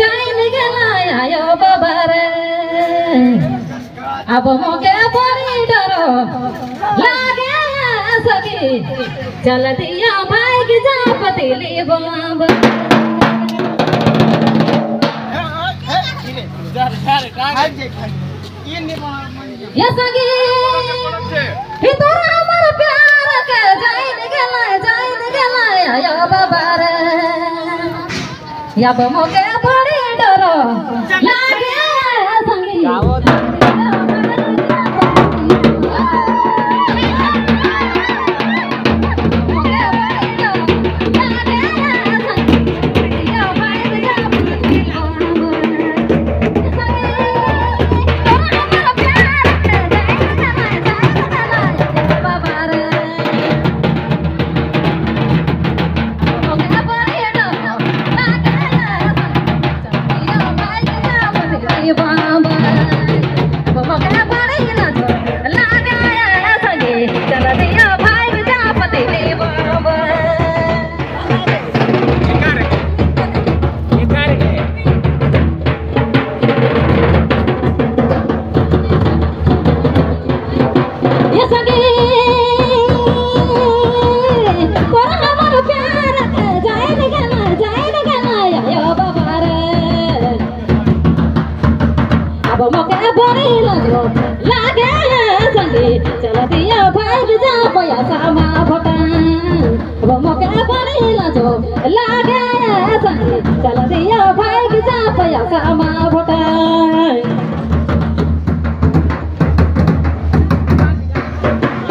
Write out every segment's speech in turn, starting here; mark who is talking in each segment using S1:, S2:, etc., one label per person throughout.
S1: जाइन गेला आयो बाबारे अब मोके बड़ी डरो लागे सके चल दिया भाग जा पतिली बाबा ये सगी तोरा हमर प्यार के जाइन गेला आयो बाबारे अब मोके बड़ी डरो लागे संगी चल दिया भाग जा पया सामा भटान अब मोके बड़ी लाजो लागे संगी चल दिया भाग जा पया सामा भटान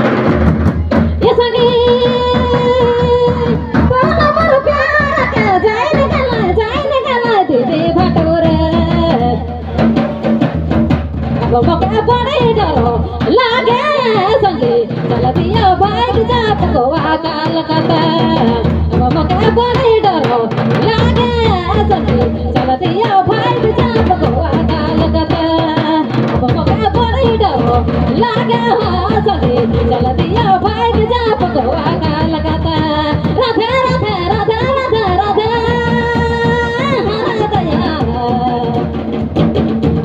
S1: ये संगी कोना मर प्यार के जाइन गेला दीदी भटोरे अब मोके बड़ी डरो लागे संगी चल दिया भाग जा पकवा कलकत्ता अब मोके बड़ी डरो लागे संगी चल दिया भाग जा पकवा कलकत्ता अब मोके बड़ी डरो लागे संगी चल दिया भाग जा पकवा कलकत्ता राधे राधे राधे राधे राधे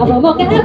S1: अब मोके